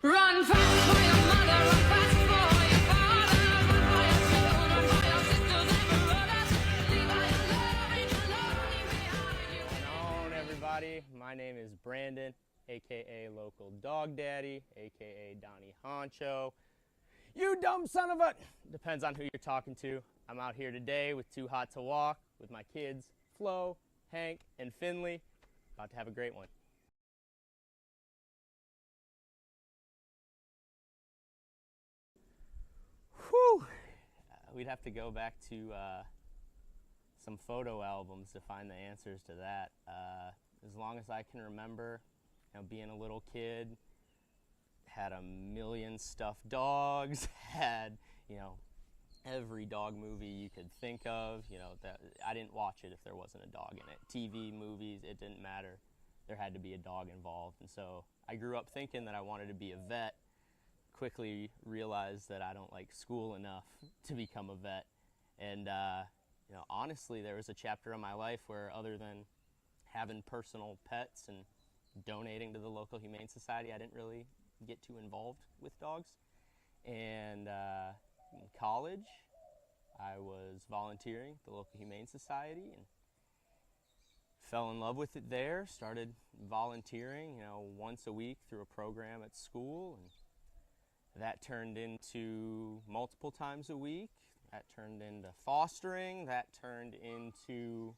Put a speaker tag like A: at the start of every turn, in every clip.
A: Run fast for your mother, run fast for your father, run for your children, run for your sisters and brothers. Leave all your love and your lonely behind you.
B: What's going on, everybody? My name is Brandon, aka Local Dog Daddy, aka Donnie Honcho. You dumb son of a... Depends on who you're talking to. I'm out here today with Too Hot to Walk with my kids, Flo, Hank, and Finley. About to have a great one. Whew! We'd have to go back to some photo albums to find the answers to that. As long as I can remember, being a little kid, had a million stuffed dogs, had, every dog movie you could think of. That I didn't watch it if there wasn't a dog in it. TV, movies, it didn't matter. There had to be a dog involved. And so I grew up thinking that I wanted to be a vet. Quickly realized that I don't like school enough to become a vet. And, honestly, there was a chapter of my life where, other than having personal pets and donating to the local humane society, I didn't really get too involved with dogs. And in college, I was volunteering at the local humane society and fell in love with it there. Started volunteering, once a week through a program at school, and that turned into multiple times a week. That turned into fostering. That turned into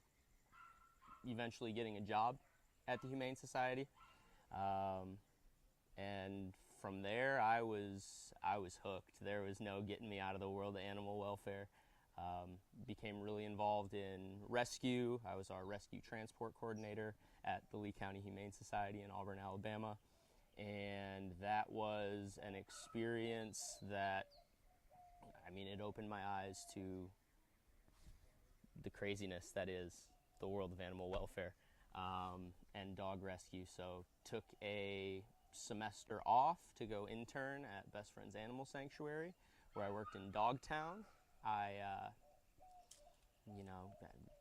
B: eventually getting a job at the Humane Society. And from there, I was hooked. There was no getting me out of the world of animal welfare. Became really involved in rescue. I was our rescue transport coordinator at the Lee County Humane Society in Auburn, Alabama. And that was an experience that, it opened my eyes to the craziness that is the world of animal welfare and dog rescue. So took a semester off to go intern at Best Friends Animal Sanctuary, where I worked in Dogtown.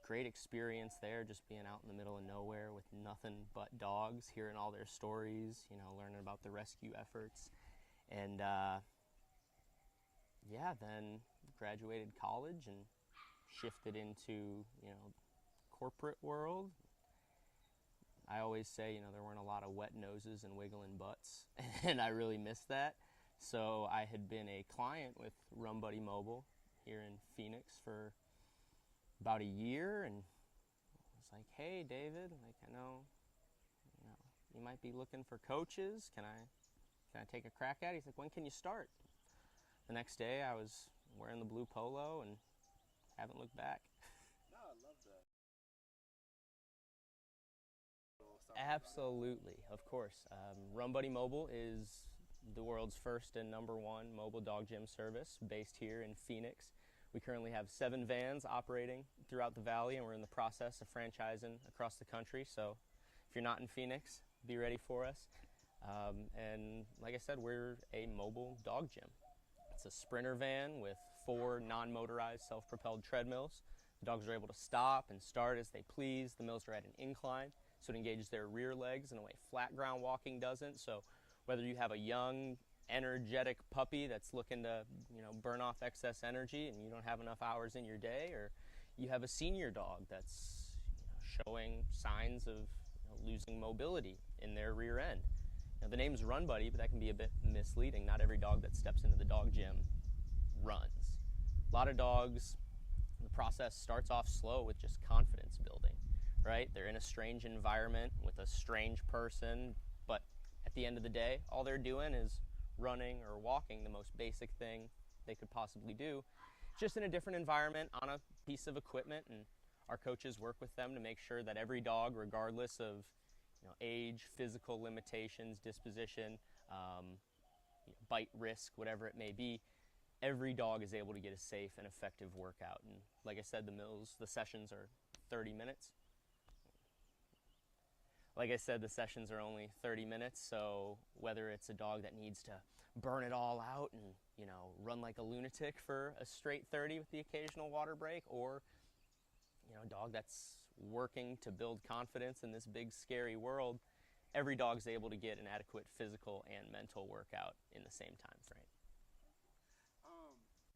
B: Great experience there, just being out in the middle of nowhere with nothing but dogs, hearing all their stories, learning about the rescue efforts. And then graduated college and shifted into, corporate world. I always say, there weren't a lot of wet noses and wiggling butts, and I really missed that. So I had been a client with Run Buddy Mobile here in Phoenix for about a year, and was like, hey, David, I know, you might be looking for coaches. Can I take a crack at it? He's like, when can you start? The next day, I was wearing the blue polo and haven't looked back.
C: No, I love that.
B: Absolutely, of course. Run Buddy Mobile is the world's first and number one mobile dog gym service based here in Phoenix. We currently have 7 vans operating throughout the valley, and we're in the process of franchising across the country. So if you're not in Phoenix, be ready for us. And like I said, we're a mobile dog gym. It's a sprinter van with 4 non-motorized self-propelled treadmills. The dogs are able to stop and start as they please. The mills are at an incline, so it engages their rear legs in a way flat ground walking doesn't. So whether you have a young, energetic puppy that's looking to, burn off excess energy and you don't have enough hours in your day, or you have a senior dog that's showing signs of losing mobility in their rear end. The name's Run Buddy, but that can be a bit misleading. Not every dog that steps into the dog gym runs. A lot of dogs, the process starts off slow with just confidence building, right? They're in a strange environment with a strange person, but at the end of the day, all they're doing is running or walking, the most basic thing they could possibly do, just in a different environment on a piece of equipment. And our coaches work with them to make sure that every dog, regardless of age, physical limitations, disposition, bite risk, whatever it may be, every dog is able to get a safe and effective workout. And like I said, the sessions are 30 minutes. Like I said, the sessions are only 30 minutes, so whether it's a dog that needs to burn it all out and, run like a lunatic for a straight 30 with the occasional water break, or, a dog that's working to build confidence in this big, scary world, every dog's able to get an adequate physical and mental workout in the same time frame.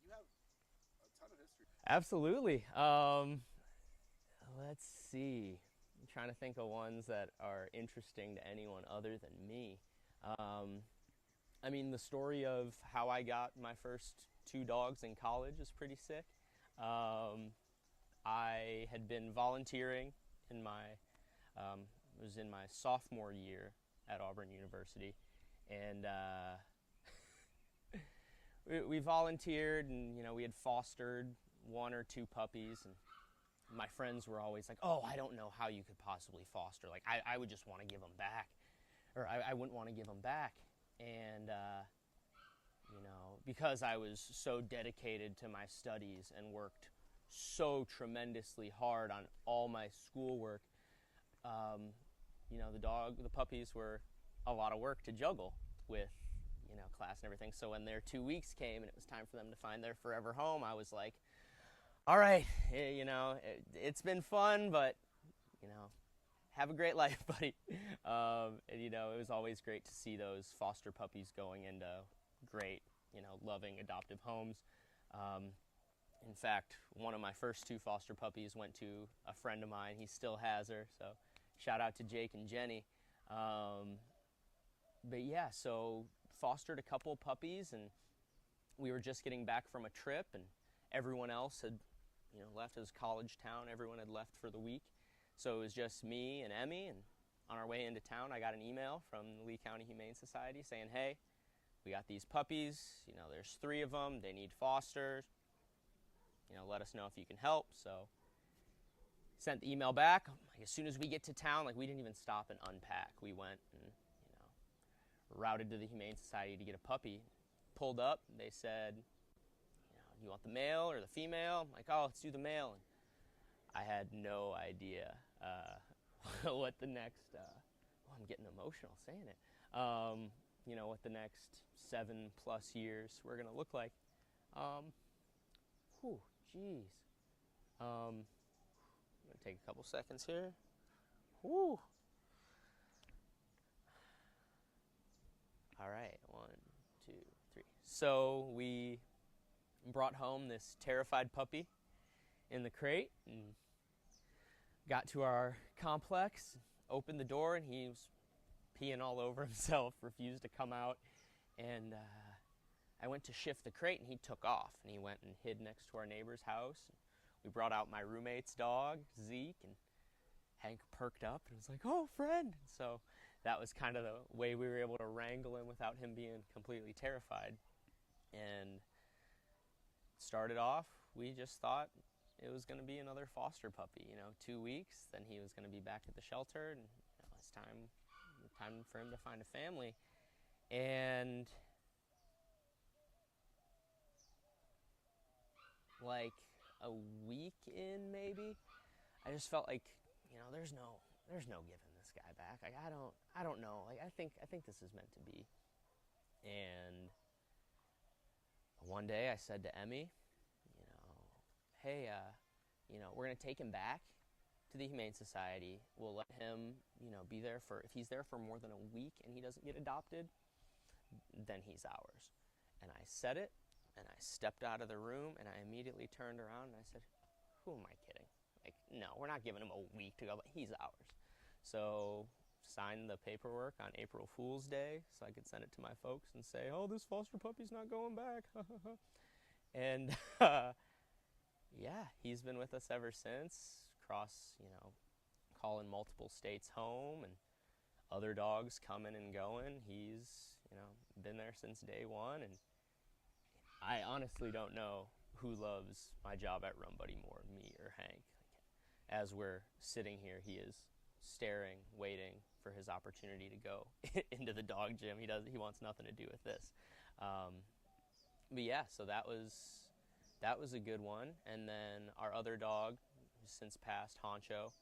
C: You have a ton of history.
B: Absolutely. Let's see. I'm trying to think of ones that are interesting to anyone other than me. I mean, the story of how I got my first 2 dogs in college is pretty sick. I had been volunteering in it was in my sophomore year at Auburn University, and we volunteered, and we had fostered 1 or 2 puppies, and my friends were always like, "Oh, I don't know how you could possibly foster. Like, I would just want to give them back, or I wouldn't want to give them back." And because I was so dedicated to my studies and worked so tremendously hard on all my schoolwork, the puppies were a lot of work to juggle with, class and everything. So when their 2 weeks came and it was time for them to find their forever home, I was like, all right, it's been fun, but, have a great life, buddy. And, it was always great to see those foster puppies going into great, loving adoptive homes. In fact, one of my first 2 foster puppies went to a friend of mine. He still has her, so shout out to Jake and Jenny. But yeah, so fostered a couple puppies, and we were just getting back from a trip, and everyone else had left. It was college town. Everyone had left for the week. So it was just me and Emmy, and on our way into town, I got an email from the Lee County Humane Society saying, "Hey, we got these puppies. There's 3 of them. They need fosters. Let us know if you can help." So sent the email back. As soon as we get to town, we didn't even stop and unpack. We went and routed to the Humane Society to get a puppy. Pulled up. They said, "Do you want the male or the female?" I'm like, "Oh, let's do the male." And I had no idea what the next. I'm getting emotional saying it. What the next 7+ years were gonna look like. Jeez. I'm gonna take a couple seconds here. Whew. All right, 1, 2, 3. So we brought home this terrified puppy in the crate and got to our complex, opened the door, and he was peeing all over himself, refused to come out. And I went to shift the crate, and he took off, and he went and hid next to our neighbor's house. We brought out my roommate's dog, Zeke, and Hank perked up and was like, "Oh, friend." So that was kind of the way we were able to wrangle him without him being completely terrified. And started off, we just thought it was going to be another foster puppy, 2 weeks, then he was going to be back at the shelter, and it's time for him to find a family. And like a week in, maybe, I just felt like, there's no giving this guy back. Like, I don't know. Like, I think this is meant to be. And one day I said to Emmy, "Hey, we're gonna take him back to the Humane Society. We'll let him, be there if he's there for more than a week and he doesn't get adopted, then he's ours." And I said it, and I stepped out of the room, and I immediately turned around and I said, "Who am I kidding? Like, no, we're not giving him a week to go, but he's ours." So signed the paperwork on April Fool's Day so I could send it to my folks and say, "Oh, this foster puppy's not going back." And yeah, he's been with us ever since, calling multiple states home, and other dogs coming and going. He's, been there since day one, and I honestly don't know who loves my job at Rum Buddy more, me or Hank. As we're sitting here, he is staring, waiting for his opportunity to go into the dog gym. He wants nothing to do with this. But yeah, so that was a good one. And then our other dog, who's since passed, Honcho.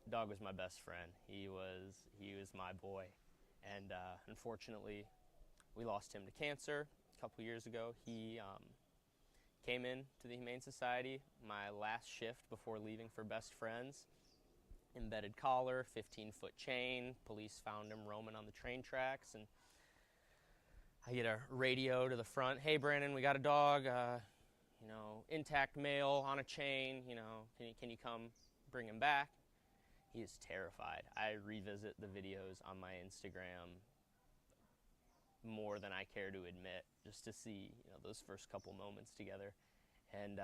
B: Dog was my best friend. He was my boy, and unfortunately, we lost him to cancer a couple years ago. He came in to the Humane Society my last shift before leaving for Best Friends, embedded collar, 15-foot chain. Police found him roaming on the train tracks, and I get a radio to the front. Hey, Brandon, we got a dog. Intact male on a chain. Can you come bring him back? He is terrified. I revisit the videos on my Instagram more than I care to admit, just to see those first couple moments together. And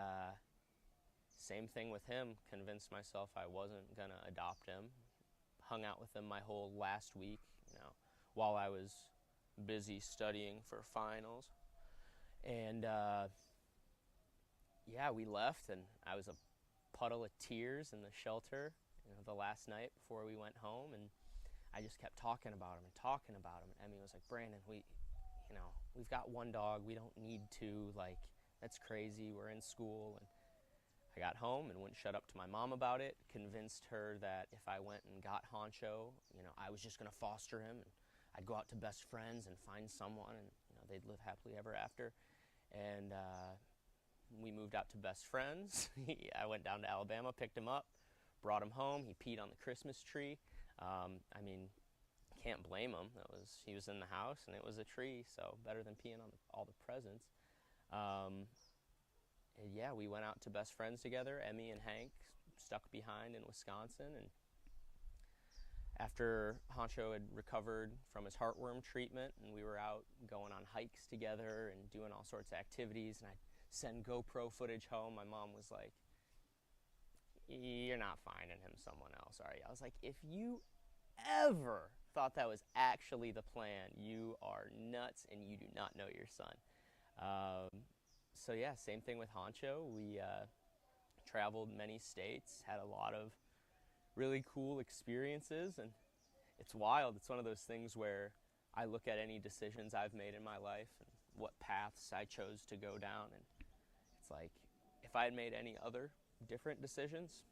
B: same thing with him. Convinced myself I wasn't gonna adopt him. Hung out with him my whole last week, while I was busy studying for finals. And we left, and I was a puddle of tears in the shelter, the last night before we went home, and I just kept talking about him. And Emmy was like, Brandon, we've got one dog. We don't need two. Like, that's crazy. We're in school. And I got home and wouldn't shut up to my mom about it. Convinced her that if I went and got Honcho, I was just gonna foster him, and I'd go out to best friends and find someone, and they'd live happily ever after. And we moved out to best friends. I went down to Alabama, picked him up, brought him home. He peed on the Christmas tree. Can't blame him. He was in the house, and it was a tree, so better than peeing on all the presents. We went out to best friends together. Emmy and Hank stuck behind in Wisconsin, and after Honcho had recovered from his heartworm treatment, and we were out going on hikes together and doing all sorts of activities, and I'd send GoPro footage home, my mom was like, you're not finding him someone else, are you? I was like, if you ever thought that was actually the plan, you are nuts and you do not know your son. Same thing with Honcho. We traveled many states, had a lot of really cool experiences, and it's wild. It's one of those things where I look at any decisions I've made in my life and what paths I chose to go down, and it's like, if I had made any other different decisions,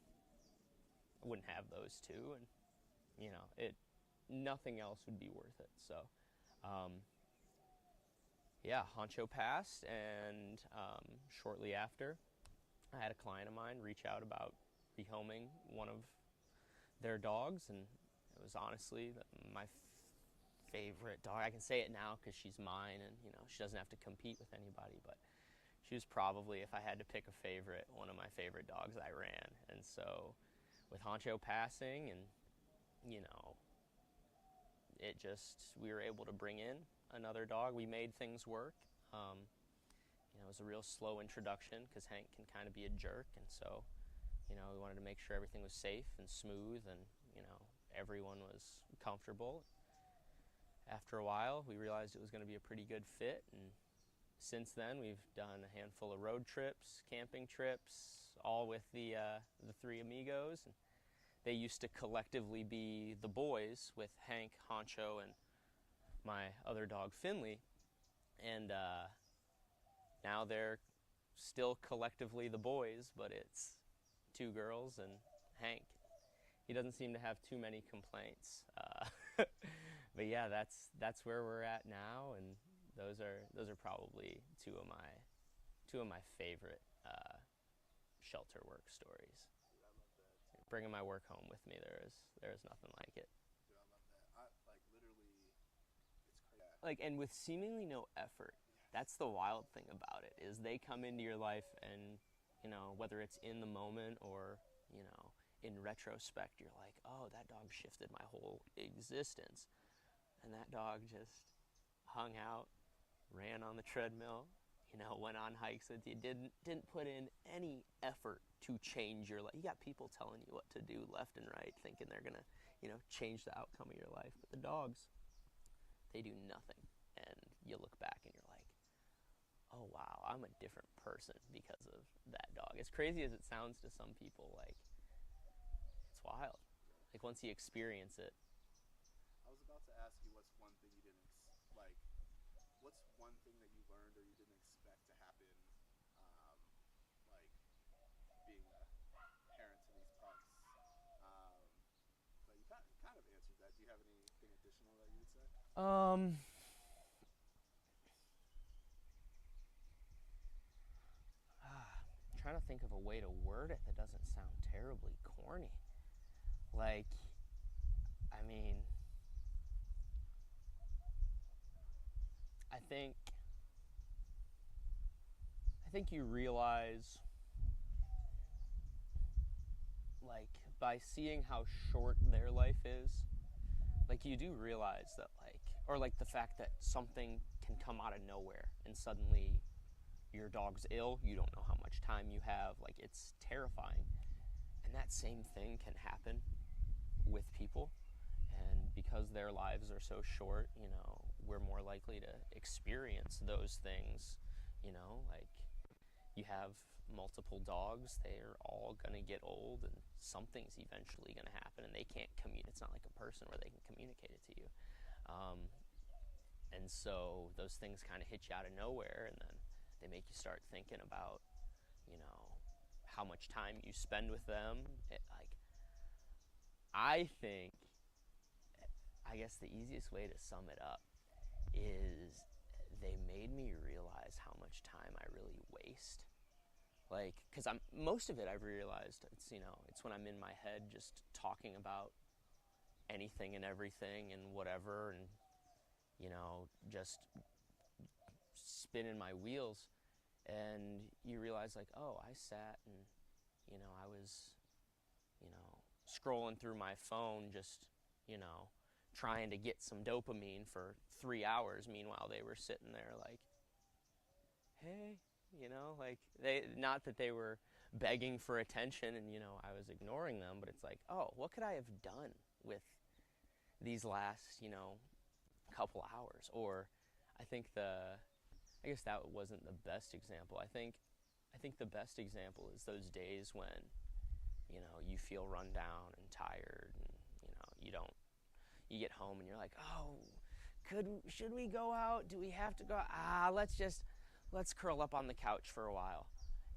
B: I wouldn't have those two, and nothing else would be worth it. So Honcho passed, and shortly after, I had a client of mine reach out about rehoming one of their dogs, and it was honestly my favorite dog. I can say it now because she's mine, and she doesn't have to compete with anybody, but she was probably, if I had to pick a favorite, one of my favorite dogs I ran. And so with Honcho passing, and we were able to bring in another dog. We made things work. It was a real slow introduction because Hank can kind of be a jerk, and so we wanted to make sure everything was safe and smooth, and everyone was comfortable. After a while, we realized it was going to be a pretty good fit, and since then we've done a handful of road trips, camping trips, all with the three amigos. And they used to collectively be the boys with Hank, Honcho, and my other dog Finley, and now they're still collectively the boys, but it's two girls and Hank. He doesn't seem to have too many complaints, but yeah, that's where we're at now, and those are probably two of my favorite shelter work stories.
C: Dude, I love that.
B: Bringing my work home with me, there is nothing like it.
C: Dude, I love that. Literally, it's crazy.
B: Like, and with seemingly no effort. That's the wild thing about it, is they come into your life, and whether it's in the moment or in retrospect, you're like, oh, that dog shifted my whole existence, and that dog just hung out, ran on the treadmill, went on hikes with you, didn't put in any effort to change your life. You got people telling you what to do left and right, thinking they're gonna change the outcome of your life, but the dogs, they do nothing, and you look back and you're like, oh wow, I'm a different person because of that dog. As crazy as it sounds to some people, like, it's wild. Like, once you experience it.
C: I was about to ask you, what's one thing you didn't what's one thing that you learned or you didn't expect to happen, like being a parent to these pups? But you kind of answered that. Do you have anything additional that you would say?
B: Trying to think of a way to word it that doesn't sound terribly corny. Like, I mean, I think you realize, like, by seeing how short their life is, like, you do realize that, like, or like the fact that something can come out of nowhere and suddenly your dog's ill, you don't know how much time you have, like, it's terrifying. And that same thing can happen with people, and because their lives are so short, you know, we're more likely to experience those things, you know, like, you have multiple dogs, they're all gonna get old and something's eventually gonna happen, and they can't it's not like a person where they can communicate it to you. And so those things kind of hit you out of nowhere, and then they make you start thinking about, you know, how much time you spend with them. I think, I guess the easiest way to sum it up is they made me realize how much time I really waste. Like, because most of it I've realized, it's, you know, it's when I'm in my head just talking about anything and everything and whatever, and, you know, just spinning my wheels, and you realize, like, oh, I sat and, you know, I was, you know, scrolling through my phone, just, you know, trying to get some dopamine for 3 hours. Meanwhile, they were sitting there like, hey, you know, like, not that they were begging for attention and, you know, I was ignoring them, but it's like, oh, what could I have done with these last, you know, couple hours? Or I guess that wasn't the best example. I think the best example is those days when, you know, you feel run down and tired, and, you know, you get home and you're like, oh, should we go out? Do we have to go? Let's curl up on the couch for a while.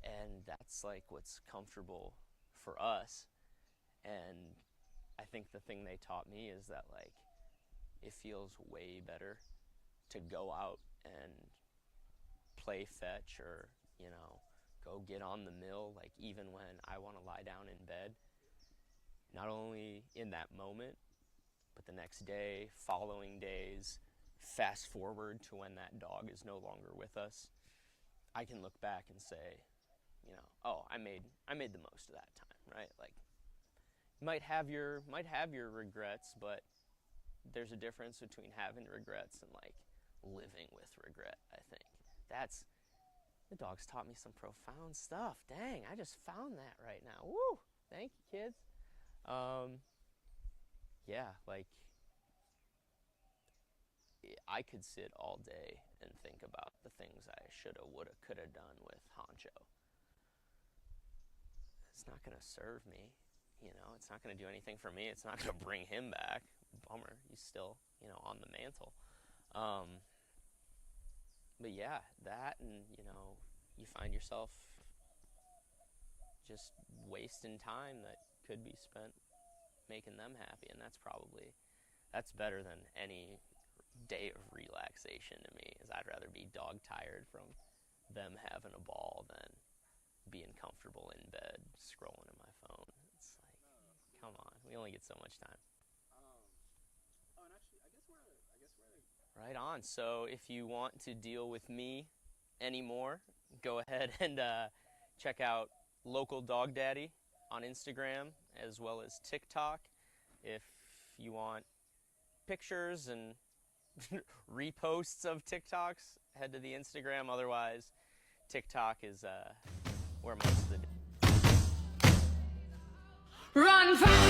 B: And that's like what's comfortable for us. And I think the thing they taught me is that, like, it feels way better to go out and play fetch, or, you know, go get on the mill, like, even when I want to lie down in bed. Not only in that moment, but the next day, following days, fast forward to when that dog is no longer with us, I can look back and say, you know, oh, I made the most of that time, right? Like, might have your regrets, but there's a difference between having regrets and, like, living with regret. I think the dog's taught me some profound stuff. Dang, I just found that right now. Woo! Thank you, kids. Yeah, like, I could sit all day and think about the things I shoulda, woulda, coulda done with Honcho. It's not gonna serve me, you know. It's not gonna do anything for me. It's not gonna bring him back. Bummer. He's still, you know, on the mantle. But yeah, that, and, you know, you find yourself just wasting time that could be spent making them happy, and that's better than any day of relaxation to me. Is I'd rather be dog tired from them having a ball than being comfortable in bed scrolling in my phone. It's like, come on, we only get so much time.
C: Oh, and actually, I guess we're
B: Right on. So if you want to deal with me anymore, go ahead and check out Local Dog Daddy on Instagram as well as TikTok. If you want pictures and reposts of TikToks, head to the Instagram. Otherwise, TikTok is where most of the
A: Run fast!